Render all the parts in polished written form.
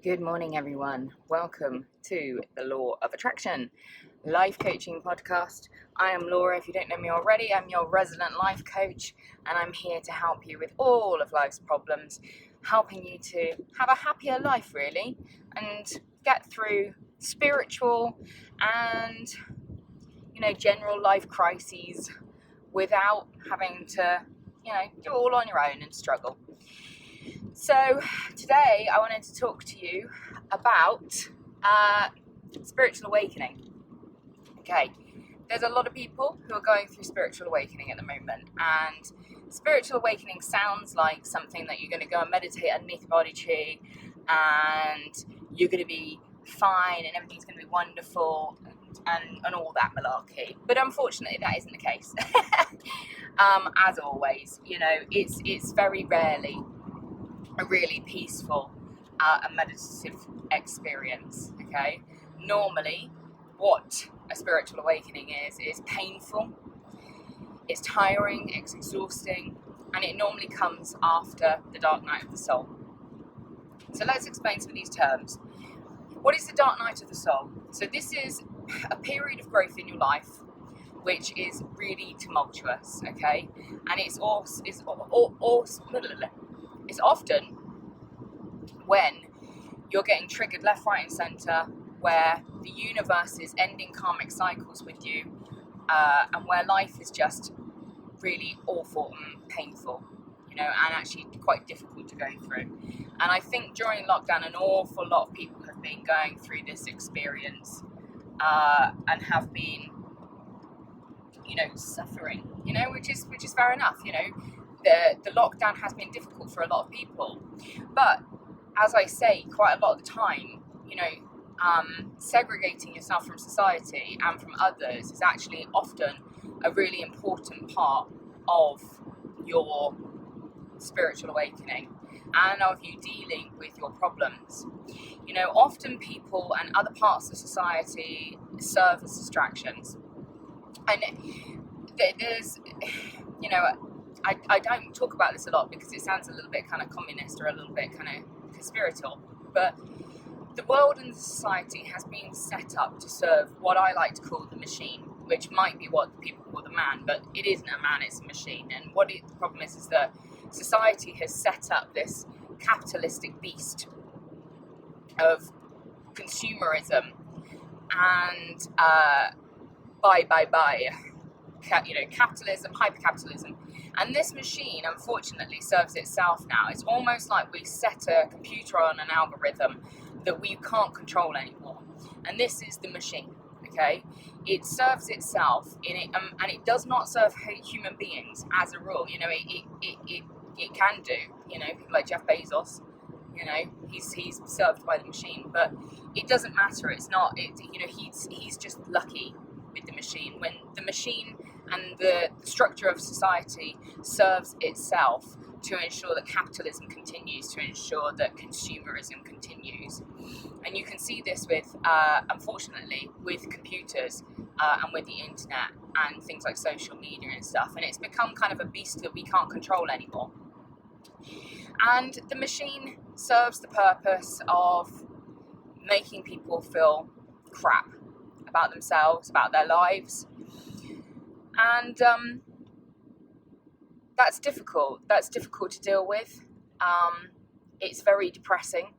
Good morning, everyone. Welcome to the Law of Attraction life coaching podcast. I am Laura. If you don't know me already, I'm your resident life coach, and I'm here to help you with all of life's problems, helping you to have a happier life, really, and get through spiritual and, general life crises without having to, do it all on your own and struggle. So today I wanted to talk to you about spiritual awakening. Okay, there's a lot of people who are going through spiritual awakening at the moment, and spiritual awakening sounds like something that you're going to go and meditate underneath the body tree and you're going to be fine and everything's going to be wonderful and all that malarkey. But unfortunately that isn't the case. As always, it's very rarely a really peaceful and meditative experience. Okay, normally what a spiritual awakening is painful, it's tiring, it's exhausting, and it normally comes after the dark night of the soul. So let's explain some of these terms. What is the dark night of the soul? So this is a period of growth in your life which is really tumultuous, okay, and it's often when you're getting triggered left, right and centre, where the universe is ending karmic cycles with you, and where life is just really awful and painful, and actually quite difficult to go through. And I think during lockdown an awful lot of people have been going through this experience and have been suffering, which is fair enough. The lockdown has been difficult for a lot of people, but as I say, quite a lot of the time, segregating yourself from society and from others is actually often a really important part of your spiritual awakening and of you dealing with your problems. Often people and other parts of society serve as distractions. And there's, I don't talk about this a lot because it sounds a little bit kind of communist or a little bit kind of conspiratorial, but the world and the society has been set up to serve what I like to call the machine, which might be what people call the man, but it isn't a man, it's a machine. And the problem is that society has set up this capitalistic beast of consumerism and capitalism, hyper-capitalism. And this machine, unfortunately, serves itself now. It's almost like we set a computer on an algorithm that we can't control anymore. And this is the machine, okay? It serves itself, and it does not serve human beings as a rule. It can do. People like Jeff Bezos, he's served by the machine, but it doesn't matter. It's not. He's just lucky with the machine. When the machine and the structure of society serves itself to ensure that capitalism continues, to ensure that consumerism continues. And you can see this with, unfortunately, with computers and with the internet and things like social media and stuff. And it's become kind of a beast that we can't control anymore. And the machine serves the purpose of making people feel crap about themselves, about their lives. And that's difficult. That's difficult to deal with. It's very depressing.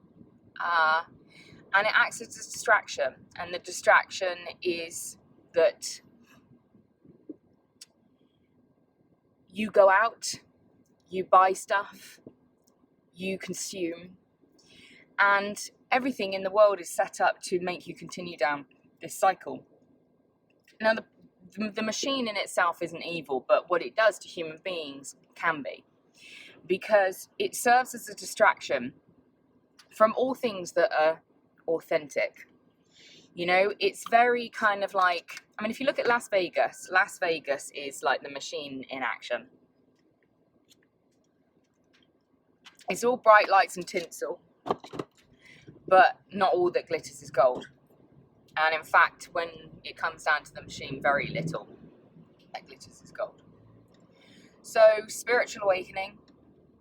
And it acts as a distraction. And the distraction is that you go out, you buy stuff, you consume, and everything in the world is set up to make you continue down this cycle. Now, the machine in itself isn't evil, but what it does to human beings can be, because it serves as a distraction from all things that are authentic. It's very kind of like, if you look at Las Vegas is like the machine in action. It's all bright lights and tinsel, but not all that glitters is gold. And in fact, when it comes down to the machine, very little that glitters is gold. So, spiritual awakening,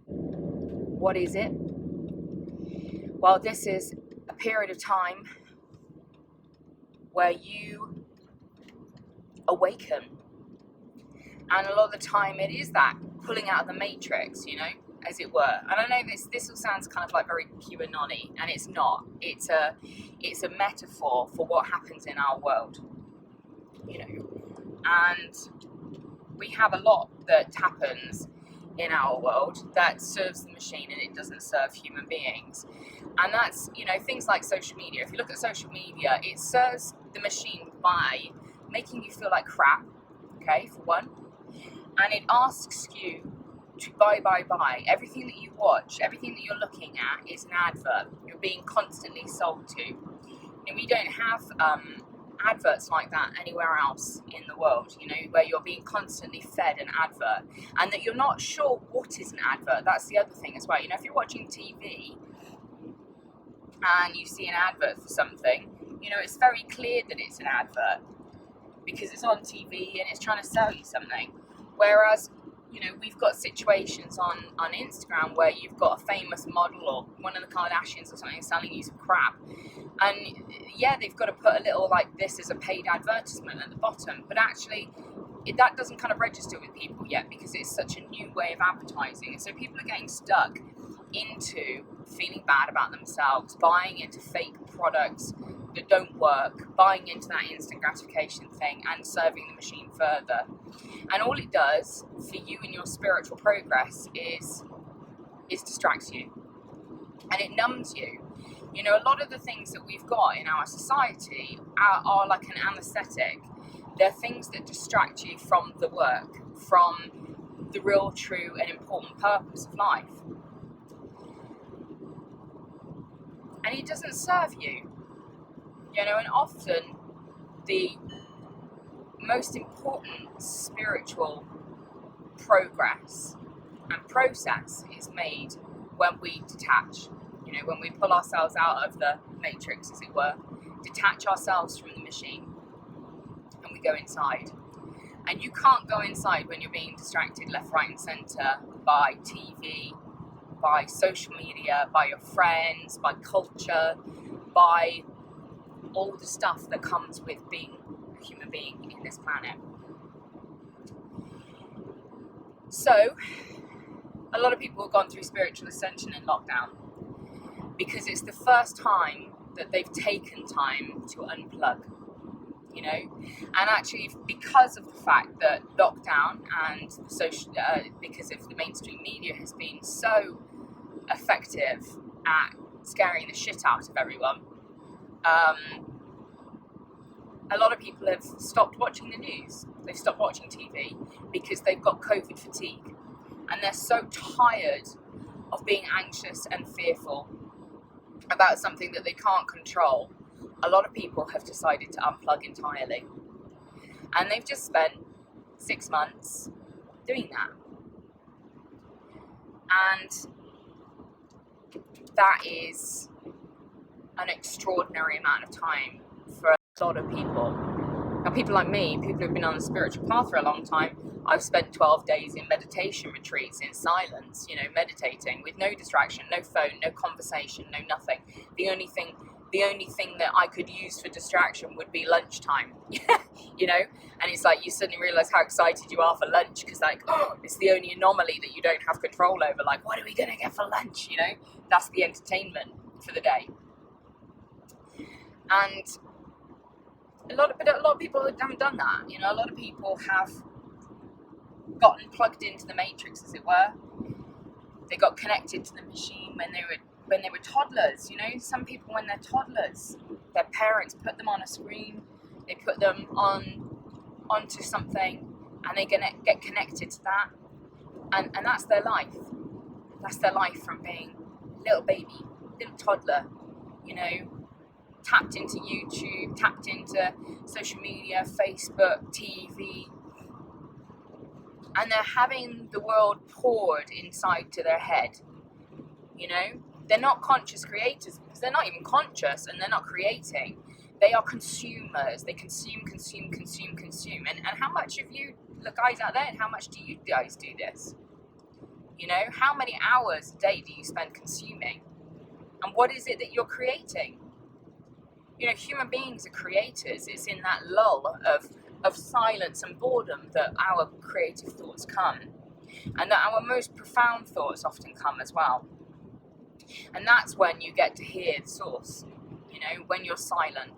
what is it? Well, this is a period of time where you awaken. And a lot of the time it is that pulling out of the matrix, you know, as it were. And I know this all sounds kind of like very QAnon-y, and it's not. It's a metaphor for what happens in our world, you know. And we have a lot that happens in our world that serves the machine and it doesn't serve human beings. And that's, you know, things like social media. If you look at social media, it serves the machine by making you feel like crap, okay, for one. And it asks you to buy. Everything that you watch, everything that you're looking at is an advert. You're being constantly sold to. And we don't have adverts like that anywhere else in the world, you know, where you're being constantly fed an advert and that you're not sure what is an advert. That's the other thing as well. You know, if you're watching TV and you see an advert for something, you know, it's very clear that it's an advert because it's on TV and it's trying to sell you something. Whereas, you know, we've got situations on Instagram where you've got a famous model or one of the Kardashians or something selling you some crap. And yeah, they've got to put a little like this is a paid advertisement at the bottom. But actually, that doesn't kind of register with people yet because it's such a new way of advertising. And so people are getting stuck into feeling bad about themselves, buying into fake products that don't work, buying into that instant gratification thing and serving the machine further. And all it does for you in your spiritual progress is distracts you. And it numbs you. You know, a lot of the things that we've got in our society are like an anesthetic. They're things that distract you from the work, from the real, true and important purpose of life. And it doesn't serve you. You know, and often the most important spiritual progress and process is made when we detach. You know, when we pull ourselves out of the matrix, as it were, detach ourselves from the machine, and we go inside. And you can't go inside when you're being distracted left, right and centre by TV, by social media, by your friends, by culture, by all the stuff that comes with being a human being in this planet. So, a lot of people have gone through spiritual ascension in lockdown because it's the first time that they've taken time to unplug, you know. And actually, because of the fact that lockdown and social, because of the mainstream media has been so effective at scaring the shit out of everyone, a lot of people have stopped watching the news. They've stopped watching TV because they've got COVID fatigue. And they're so tired of being anxious and fearful about something that they can't control. A lot of people have decided to unplug entirely. And they've just spent 6 months doing that. And that is an extraordinary amount of time for a lot of people. Now, people like me, people who've been on the spiritual path for a long time, I've spent 12 days in meditation retreats in silence, you know, meditating with no distraction, no phone, no conversation, no nothing. The only thing that I could use for distraction would be lunchtime, you know, and it's like you suddenly realize how excited you are for lunch because like, oh, it's the only anomaly that you don't have control over. Like, what are we going to get for lunch? You know, that's the entertainment for the day. And a lot of people haven't done that. You know, a lot of people have gotten plugged into the matrix, as it were. They got connected to the machine when they were toddlers. You know, some people when they're toddlers, their parents put them on a screen, they put them onto something, and they're gonna get connected to that, and that's their life. That's their life from being little baby, little toddler. You know, tapped into YouTube, tapped into social media, Facebook, TV. And they're having the world poured inside to their head, you know? They're not conscious creators because they're not even conscious and they're not creating. They are consumers. They consume. And how much of you, the guys out there, how much do you guys do this? You know, how many hours a day do you spend consuming? And what is it that you're creating? human beings are creators. It's in that lull of silence and boredom that our creative thoughts come, and that our most profound thoughts often come as well. And that's when you get to hear the source, when you're silent.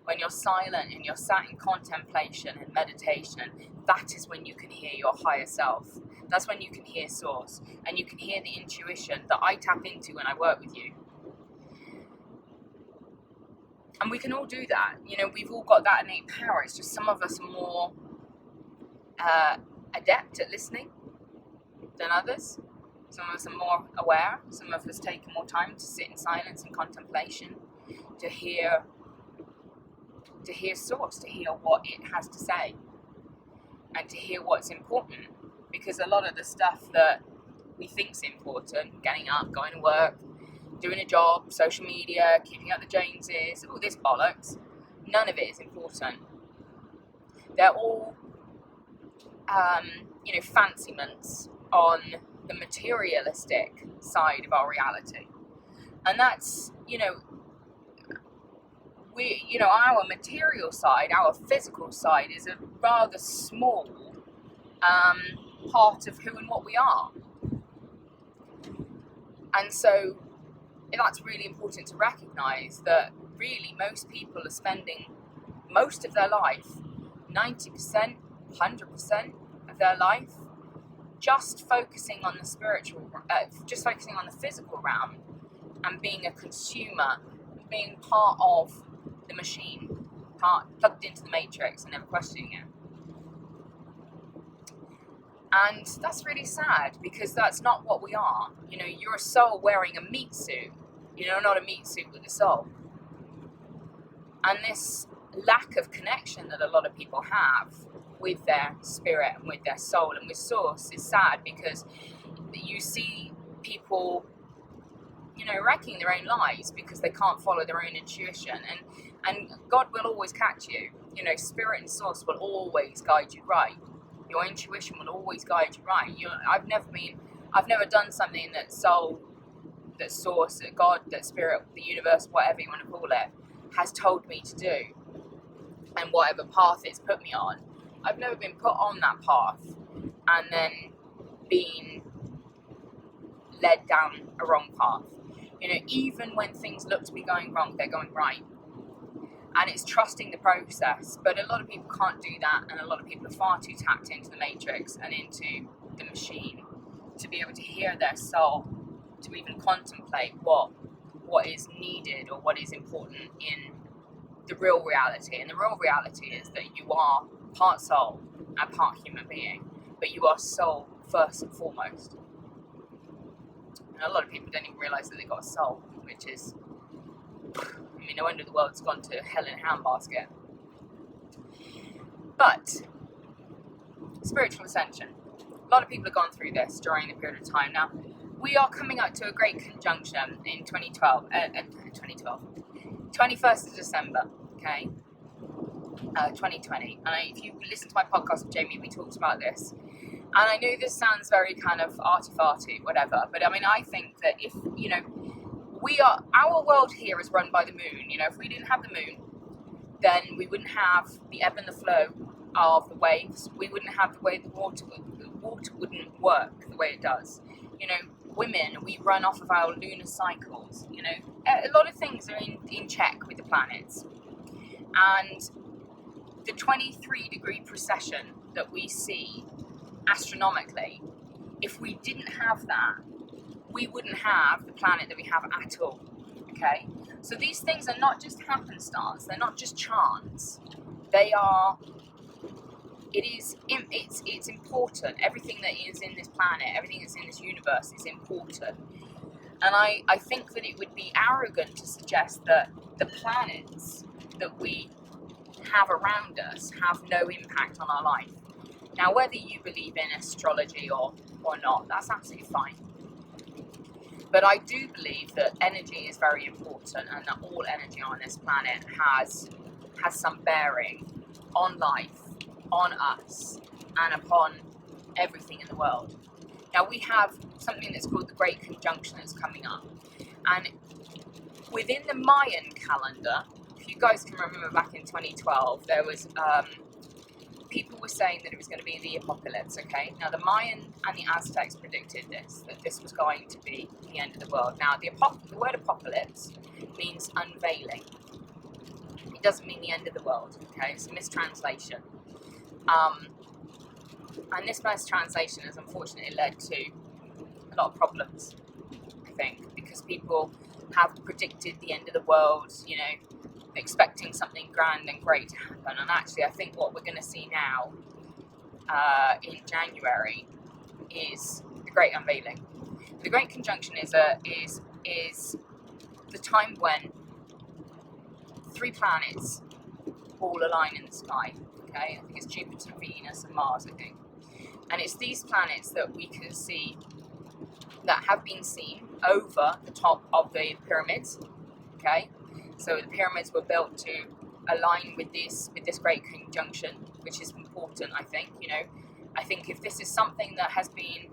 When you're silent and you're sat in contemplation and meditation, that is when you can hear your higher self. That's when you can hear source, and you can hear the intuition that I tap into when I work with you. And we can all do that. We've all got that innate power. It's just some of us are more adept at listening than others. Some of us are more aware. Some of us take more time to sit in silence and contemplation, to hear source, to hear what it has to say, and to hear what's important. Because a lot of the stuff that we think's important, getting up, going to work, doing a job, social media, keeping up the Joneses, all this bollocks, none of it is important. They're all fancy-ments on the materialistic side of our reality. And that's, our material side, our physical side, is a rather small part of who and what we are. And so that's really important to recognise, that really most people are spending most of their life, 90%, 100% of their life, just focusing on the spiritual, just focusing on the physical realm, and being a consumer, being part of the machine, plugged into the matrix and never questioning it. And that's really sad, because that's not what we are. You're a soul wearing a meat suit, not a meat suit with a soul. And this lack of connection that a lot of people have with their spirit and with their soul and with source is sad, because you see people, wrecking their own lives because they can't follow their own intuition. And God will always catch you. Spirit and source will always guide you right. Your intuition will always guide you right. I've never done something that soul, that source, that God, that spirit, the universe, whatever you want to call it, has told me to do. And whatever path it's put me on, I've never been put on that path and then been led down a wrong path. Even when things look to be going wrong, they're going right. And it's trusting the process. But a lot of people can't do that, and a lot of people are far too tapped into the matrix and into the machine to be able to hear their soul, to even contemplate what is needed or what is important in the real reality. And the real reality is that you are part soul and part human being, but you are soul first and foremost. And a lot of people don't even realise that they've got a soul, which is, no wonder the world's gone to hell in a handbasket. But spiritual ascension. A lot of people have gone through this during the period of time. Now, we are coming up to a great conjunction in 21st of December, okay, 2020. And if you listen to my podcast with Jamie, we talked about this. And I know this sounds very kind of arty-farty, whatever, but I think that if, our world here is run by the moon. If we didn't have the moon, then we wouldn't have the ebb and the flow of the waves. We wouldn't have the way the water wouldn't work the way it does. Women, we run off of our lunar cycles. A lot of things are in check with the planets. And the 23-degree precession that we see astronomically, if we didn't have that, we wouldn't have the planet that we have at all. Okay? So these things are not just happenstance, they're not just chance. It's important. Everything that is in this planet, everything that's in this universe is important. And I think that it would be arrogant to suggest that the planets that we have around us have no impact on our life. Now, whether you believe in astrology or not, that's absolutely fine. But I do believe that energy is very important, and that all energy on this planet has some bearing on life, on us, and upon everything in the world. Now, we have something that's called the Great Conjunction that's coming up. And within the Mayan calendar, if you guys can remember back in 2012, there was people were saying that it was going to be the apocalypse. Okay, now the Mayan and the Aztecs predicted that this was going to be the end of the world. Now the word apocalypse means unveiling. It doesn't mean the end of the world. Okay, it's a mistranslation. And this mistranslation has unfortunately led to a lot of problems, I think, because people have predicted the end of the world, you know, expecting something grand and great to happen. And actually, I think what we're going to see now in January is the Great Unveiling. The Great Conjunction is the time when 3 planets all align in the sky. Okay, I think it's Jupiter, Venus, and Mars, I think. And it's these planets that we can see, that have been seen over the top of the pyramids. Okay, so the pyramids were built to align with this Great Conjunction, which is important, I think. You know, I think if this is something that has been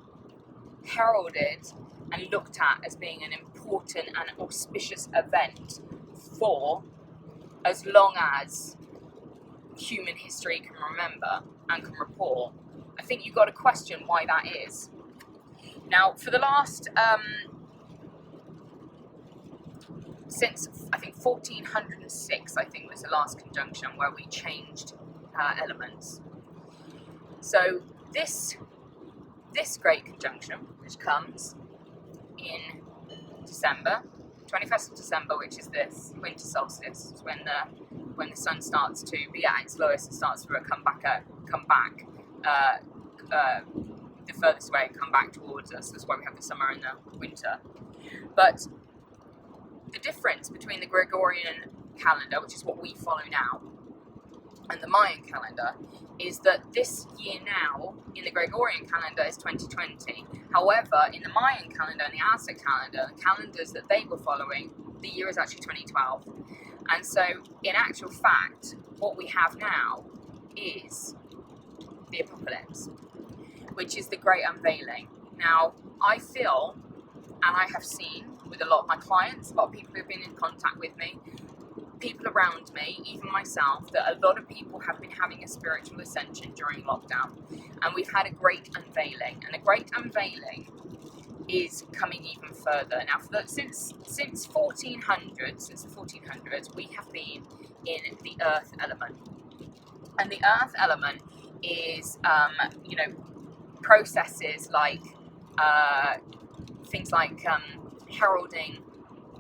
heralded and looked at as being an important and auspicious event for as long as human history can remember and can report, I think you've got to question why that is. Now, for the last, since I think 1406, I think was the last conjunction where we changed elements. So this Great Conjunction, which comes in December, 21st of December, which is this winter solstice, is when the sun starts to be at its lowest and starts to come back the furthest away and come back towards us. That's why we have the summer and the winter. But the difference between the Gregorian calendar, which is what we follow now, and the Mayan calendar is that this year now in the Gregorian calendar is 2020. However, in the Mayan calendar and the Aztec calendar, the calendars that they were following, the year is actually 2012. And so, in actual fact, what we have now is the apocalypse, which is the Great Unveiling. Now, I feel, and I have seen with a lot of my clients, a lot of people who've been in contact with me, people around me, even myself, that a lot of people have been having a spiritual ascension during lockdown, and we've had a great unveiling, and the Great Unveiling is coming even further. Now, since the 1400s, we have been in the earth element, and the earth element is, processes like things like heralding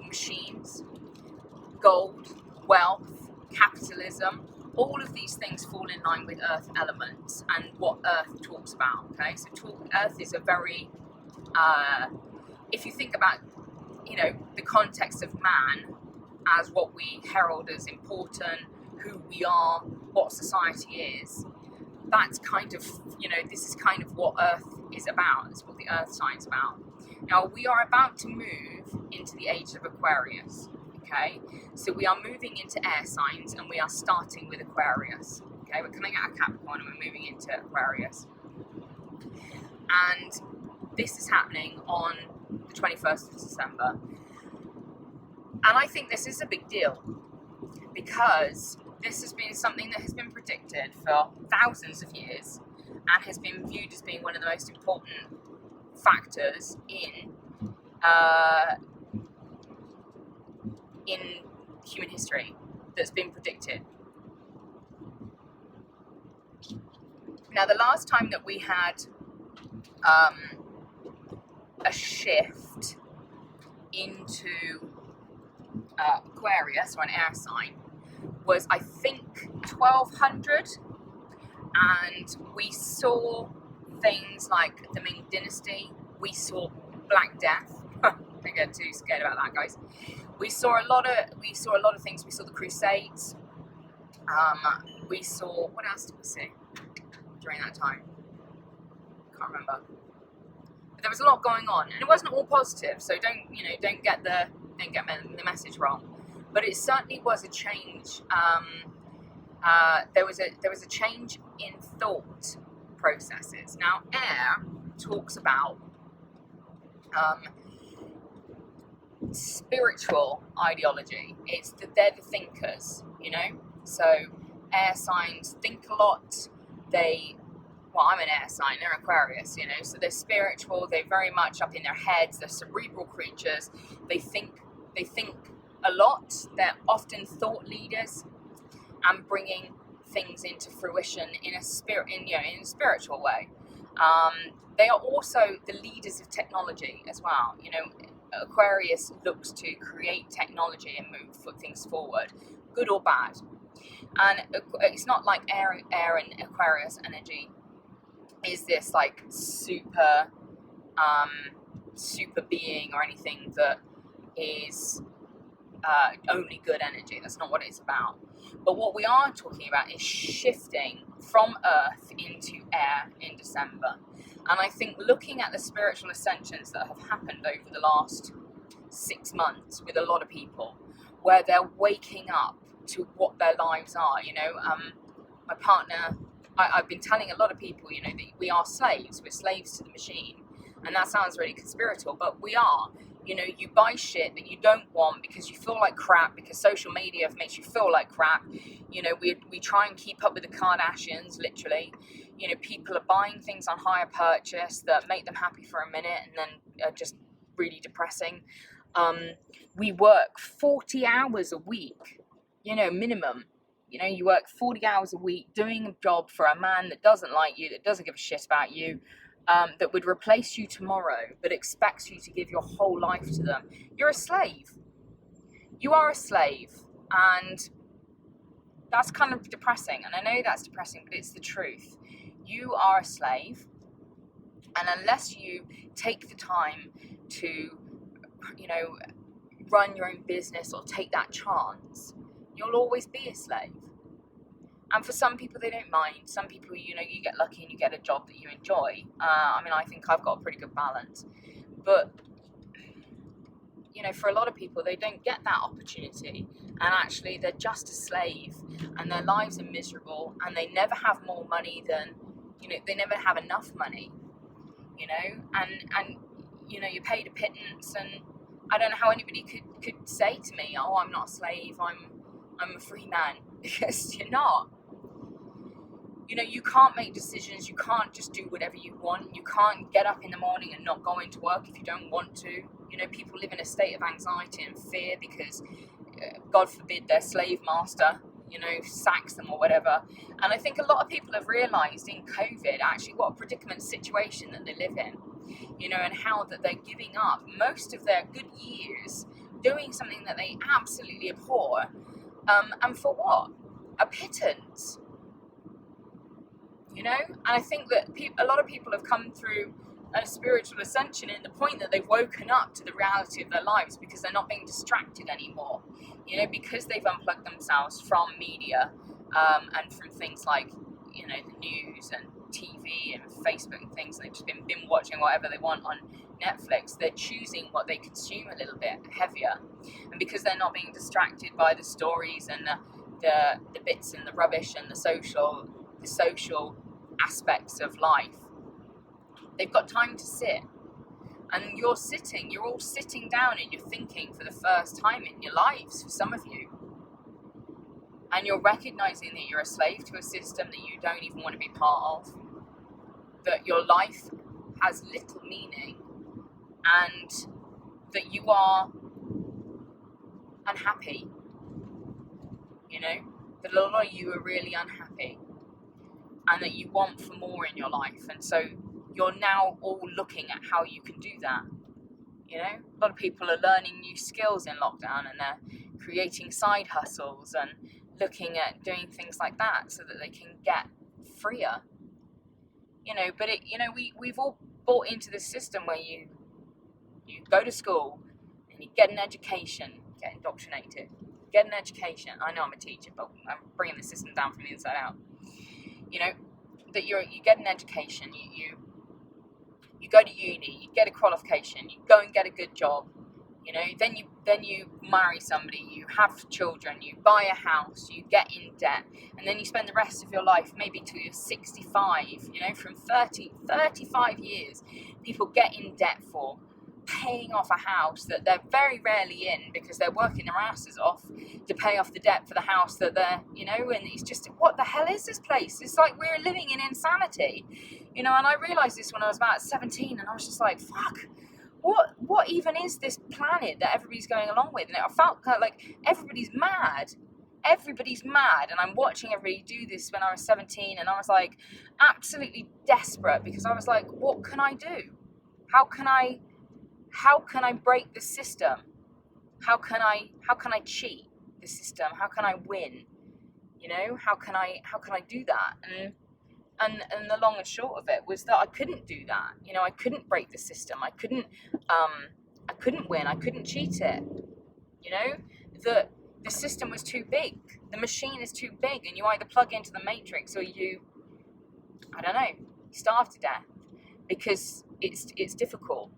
machines, gold, wealth, capitalism. All of these things fall in line with earth elements and what earth talks about. Okay, so earth is a very, if you think about, the context of man as what we herald as important, who we are, what society is, that's kind of, this is kind of what earth is about. It's what the earth sign is about. Now, we are about to move into the age of Aquarius. Okay, so we are moving into air signs, and we are starting with Aquarius. Okay, we're coming out of Capricorn and we're moving into Aquarius. And this is happening on the 21st of December. And I think this is a big deal, because this has been something that has been predicted for thousands of years and has been viewed as being one of the most important factors in human history that's been predicted. Now, the last time that we had a shift into Aquarius, or an air sign, was, I think, 1200, and we saw things like the Ming Dynasty. We saw Black Death. Don't get too scared about that, guys. We saw a lot of things. We saw the Crusades. We saw, what else did we see during that time? Can't remember. But there was a lot going on, and it wasn't all positive. So don't get the message wrong. But it certainly was a change. There was a change in thought processes. Now, air talks about spiritual ideology. They're the thinkers, you know. So air signs think a lot. I'm an air sign, they're Aquarius, you know. So they're spiritual. They're very much up in their heads. They're cerebral creatures. They think a lot. They're often thought leaders and bringing things into fruition in a spiritual way. They are also the leaders of technology as well. You know, Aquarius looks to create technology and move things forward, good or bad. And it's not like air and Aquarius energy is this like super being or anything that is only good energy. That's not what it's about. But what we are talking about is shifting from Earth into air in December. And I think looking at the spiritual ascensions that have happened over the last 6 months with a lot of people, where they're waking up to what their lives are, you know, my partner, I've been telling a lot of people, you know, that we are slaves. We're slaves to the machine. And that sounds really conspiratorial, but we are. You know, you buy shit that you don't want because you feel like crap, because social media makes you feel like crap. You know, we try and keep up with the Kardashians, literally. You know, people are buying things on hire purchase that make them happy for a minute and then are just really depressing. We work 40 hours a week, you know, minimum. You know, you work 40 hours a week doing a job for a man that doesn't like you, that doesn't give a shit about you, that would replace you tomorrow, but expects you to give your whole life to them. You're a slave. You are a slave. And that's kind of depressing. And I know that's depressing, but it's the truth. You are a slave. And unless you take the time to, you know, run your own business or take that chance, you'll always be a slave. And for some people, they don't mind. Some people, you know, you get lucky and you get a job that you enjoy. I mean, I think I've got a pretty good balance. But, you know, for a lot of people, they don't get that opportunity. And actually, they're just a slave. And their lives are miserable. And they never have more money than, you know, they never have enough money. You know, and you know, you're paid a pittance. And I don't know how anybody could say to me, oh, I'm not a slave, I'm a free man. Because you're not. You know, you can't make decisions. You can't just do whatever you want. You can't get up in the morning and not go into work if you don't want to. You know, people live in a state of anxiety and fear because, God forbid, their slave master, you know, sacks them or whatever. And I think a lot of people have realised in COVID actually what a predicament situation that they live in. You know, and how that they're giving up most of their good years doing something that they absolutely abhor. And for what? A pittance. You know? And I think that a lot of people have come through a spiritual ascension in the point that they've woken up to the reality of their lives because they're not being distracted anymore. You know, because they've unplugged themselves from media and from things like, you know, the news and TV and Facebook and things. They've just been watching whatever they want on Netflix. They're choosing what they consume a little bit heavier. And because they're not being distracted by the stories and the bits and the rubbish and the social aspects of life, they've got time to sit. And you're all sitting down and you're thinking for the first time in your lives, for some of you. And you're recognizing that you're a slave to a system that you don't even want to be part of. That your life has little meaning. And that you are unhappy. You know? That a lot of you are really unhappy. And that you want for more in your life. And so you're now all looking at how you can do that. You know? A lot of people are learning new skills in lockdown and they're creating side hustles and looking at doing things like that so that they can get freer. You know, but we've all bought into this system where you go to school and you get an education, get indoctrinated, get an education. I know I'm a teacher, but I'm bringing the system down from the inside out. You know, that you get an education, you go to uni, you get a qualification, you go and get a good job. You know, then you marry somebody, you have children, you buy a house, you get in debt, and then you spend the rest of your life, maybe till you're 65, you know, from 35 years, people get in debt for paying off a house that they're very rarely in because they're working their asses off to pay off the debt for the house that they're, you know, and it's just, what the hell is this place? It's like we're living in insanity, you know. And I realised this when I was about 17, and I was just like, fuck, what even is this planet that everybody's going along with? And I felt like everybody's mad. Everybody's mad, and I'm watching everybody do this when I was 17, and I was like absolutely desperate, because I was like, what can I do? How can I break the system? How can I cheat the system? How can I win? You know, how can I do that? And the long and short of it was that I couldn't do that. You know, I couldn't break the system. I couldn't win. I couldn't cheat it. You know, the system was too big. The machine is too big, and you either plug into the matrix or you, I don't know, starve to death, because it's difficult.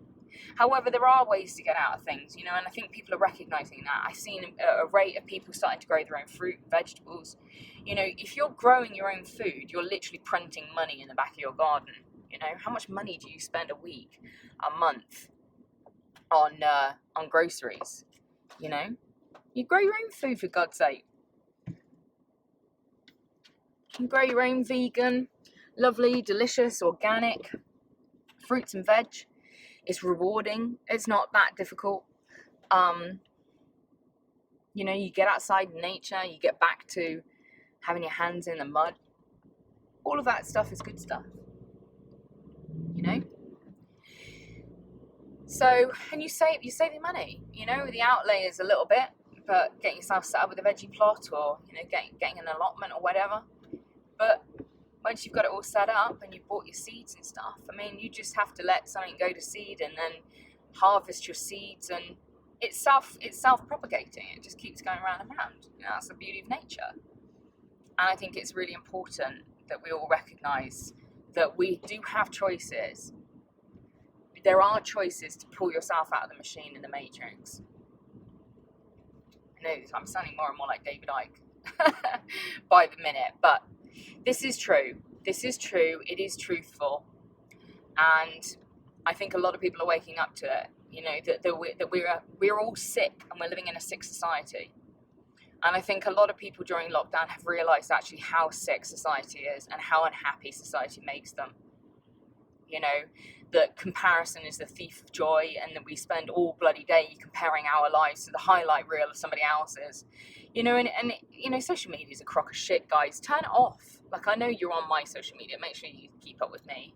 However, there are ways to get out of things, you know, and I think people are recognising that. I've seen a rate of people starting to grow their own fruit and vegetables. You know, if you're growing your own food, you're literally printing money in the back of your garden. You know, how much money do you spend a week, a month on groceries? You know, you grow your own food, for God's sake. You can grow your own vegan, lovely, delicious, organic fruits and veg. It's rewarding. It's not that difficult. You know, you get outside in nature, you get back to having your hands in the mud. All of that stuff is good stuff. You know? So, and you save your money. You know, the outlay is a little bit, but getting yourself set up with a veggie plot, or, you know, getting an allotment or whatever. But once you've got it all set up and you've bought your seeds and stuff, I mean, you just have to let something go to seed and then harvest your seeds, and it's self-propagating. It just keeps going round and round. You know, that's the beauty of nature. And I think it's really important that we all recognise that we do have choices. There are choices to pull yourself out of the machine in the matrix. I know I'm sounding more and more like David Icke by the minute, but this is true. This is true. It is truthful. And I think a lot of people are waking up to it. You know, that we're all sick, and we're living in a sick society. And I think a lot of people during lockdown have realised actually how sick society is and how unhappy society makes them. You know, that comparison is the thief of joy, and that we spend all bloody day comparing our lives to the highlight reel of somebody else's. You know, and you know, social media is a crock of shit, guys. Turn it off. Like, I know you're on my social media. Make sure you keep up with me.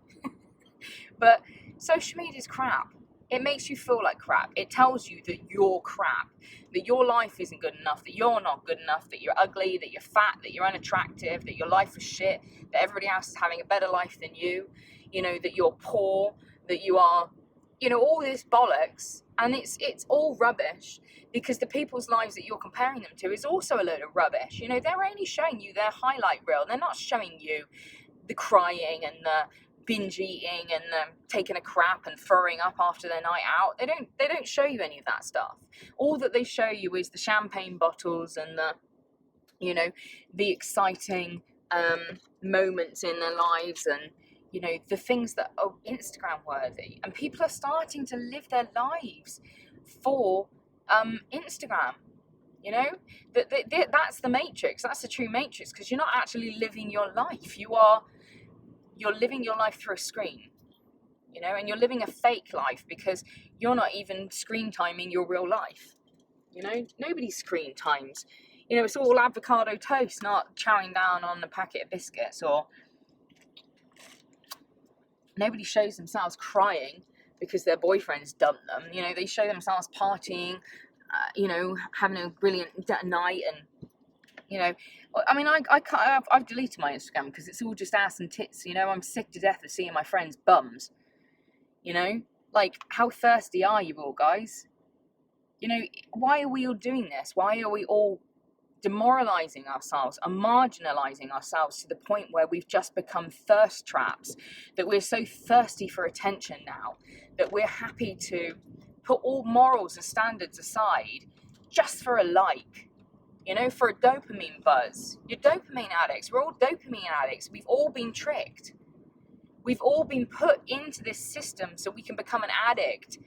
But social media is crap. It makes you feel like crap. It tells you that you're crap, that your life isn't good enough, that you're not good enough, that you're ugly, that you're fat, that you're unattractive, that your life is shit, that everybody else is having a better life than you, you know, that you're poor, that you are, you know, all this bollocks. And it's all rubbish, because the people's lives that you're comparing them to is also a load of rubbish. You know, they're only showing you their highlight reel. They're not showing you the crying and the binge eating and them taking a crap and throwing up after their night out. They don't show you any of that stuff. All that they show you is the champagne bottles and the, you know, the exciting moments in their lives, and, you know, the things that are Instagram worthy. And people are starting to live their lives for Instagram. You know, that's the matrix. That's the true matrix, because you're not actually living your life. You're living your life through a screen, you know, and you're living a fake life because you're not even screen timing your real life. You know, nobody screen times. You know, it's all avocado toast, not chowing down on a packet of biscuits, or nobody shows themselves crying because their boyfriend's dumped them. You know, they show themselves partying, you know, having a brilliant night, and, you know, I mean, I've deleted my Instagram because it's all just ass and tits. You know, I'm sick to death of seeing my friends' bums. You know, like, how thirsty are you all, guys? You know, why are we all doing this? Why are we all demoralizing ourselves and marginalizing ourselves to the point where we've just become thirst traps, that we're so thirsty for attention now that we're happy to put all morals and standards aside just for a like? You know, for a dopamine buzz. You're dopamine addicts. We're all dopamine addicts. We've all been tricked. We've all been put into this system so we can become an addict,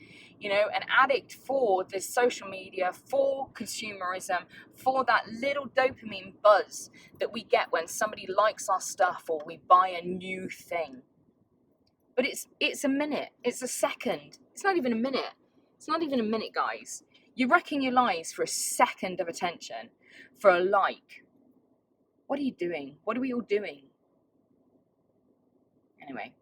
you know, an addict for this social media, for consumerism, for that little dopamine buzz that we get when somebody likes our stuff or we buy a new thing. But it's a minute, it's a second, it's not even a minute. It's not even a minute, guys. You're wrecking your lives for a second of attention, for a like. What are you doing? What are we all doing? Anyway.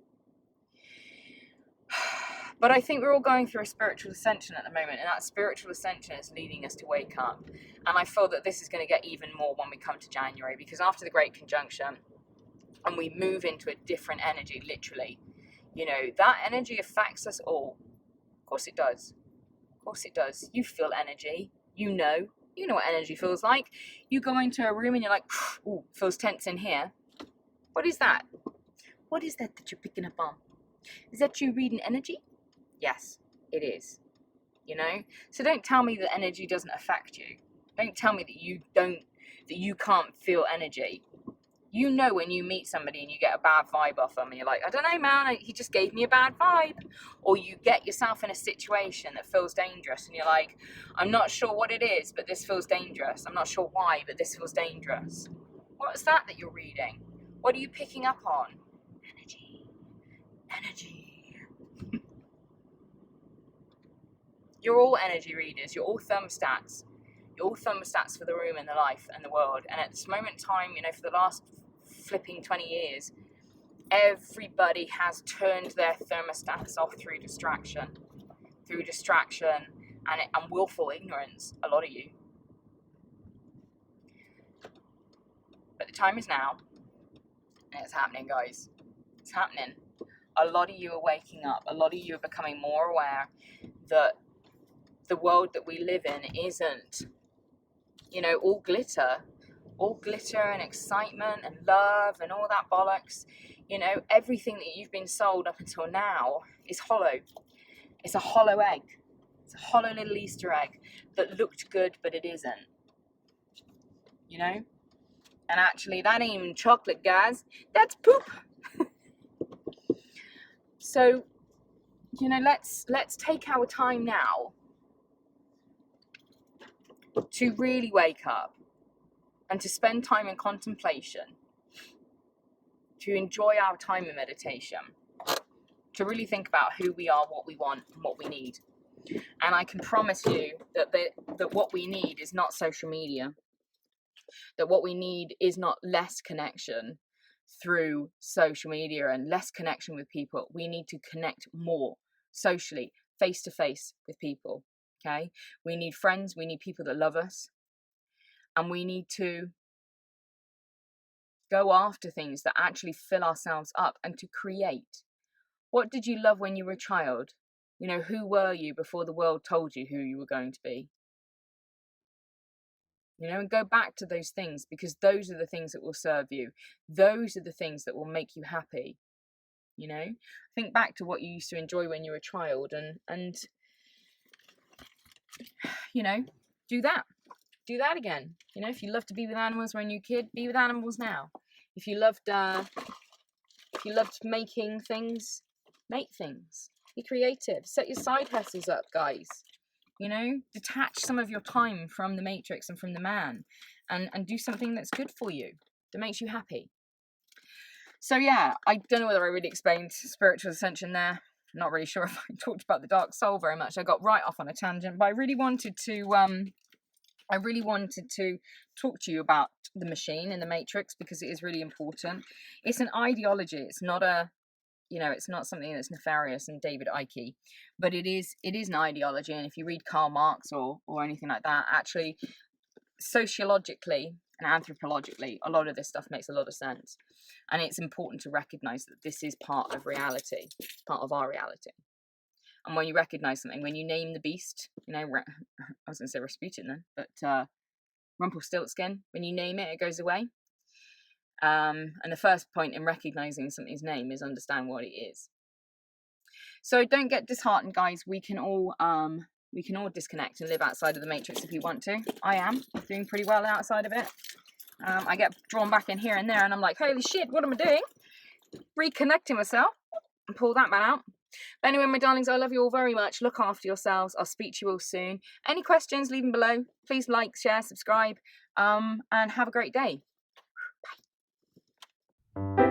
But I think we're all going through a spiritual ascension at the moment, and that spiritual ascension is leading us to wake up. And I feel that this is going to get even more when we come to January, because after the Great Conjunction, and we move into a different energy, literally, you know, that energy affects us all. Of course it does. Of course it does. You feel energy. You know what energy feels like. You go into a room and you're like, ooh, feels tense in here. What is that? What is that you're picking up on? Is that you reading energy? Yes, it is. You know? So don't tell me that energy doesn't affect you. Don't tell me that you can't feel energy. You know when you meet somebody and you get a bad vibe off them and you're like, I don't know, man, he just gave me a bad vibe. Or you get yourself in a situation that feels dangerous and you're like, I'm not sure what it is, but this feels dangerous. I'm not sure why, but this feels dangerous. What's that you're reading? What are you picking up on? Energy. You're all energy readers. You're all thermostats. You're all thermostats for the room and the life and the world. And at this moment in time, you know, for the last flipping 20 years, everybody has turned their thermostats off through distraction and willful ignorance, a lot of you. But the time is now, and it's happening, guys. It's happening. A lot of you are waking up. A lot of you are becoming more aware that the world that we live in isn't, you know, all glitter and excitement and love and all that bollocks. You know, everything that you've been sold up until now is hollow. It's a hollow egg. It's a hollow little Easter egg that looked good, but it isn't. You know? And actually, that ain't even chocolate, guys. That's poop. So, you know, let's take our time now to really wake up and to spend time in contemplation, to enjoy our time in meditation, to really think about who we are, what we want, and what we need. And I can promise you that what we need is not social media, that what we need is not less connection through social media and less connection with people. We need to connect more socially, face to face with people. Okay, we need friends, we need people that love us, and we need to go after things that actually fill ourselves up and to create. What did you love when you were a child? You know, who were you before the world told you who you were going to be? You know, and go back to those things, because those are the things that will serve you. Those are the things that will make you happy. You know, think back to what you used to enjoy when you were a child, and you know, do that again. You know, if you loved to be with animals when you were a kid, be with animals now. If you loved making things, make things. Be creative. Set your side hustles up, guys. You know, detach some of your time from the matrix and from the man, and do something that's good for you, that makes you happy. So yeah, I don't know whether I really explained spiritual ascension there. I'm not really sure if I talked about the dark soul very much. I got right off on a tangent, but I really wanted to talk to you about the machine and the matrix, because it is really important. It's an ideology. It's not it's not something that's nefarious and David Icke, but it is an ideology. And if you read Karl Marx or anything like that, actually, sociologically and anthropologically, a lot of this stuff makes a lot of sense. And it's important to recognize that this is part of reality, part of our reality. And when you recognize something, when you name the beast, you know, I was going to say Rasputin then, but Rumpelstiltskin, when you name it, it goes away. And the first point in recognizing something's name is understand what it is. So don't get disheartened, guys. We can all disconnect and live outside of the matrix if we want to. I am doing pretty well outside of it. I get drawn back in here and there, and I'm like, holy shit, what am I doing? Reconnecting myself. and pull that man out. But anyway, my darlings, I love you all very much. Look after yourselves. I'll speak to you all soon. Any questions, leave them below. Please like, share, subscribe, and have a great day. Bye.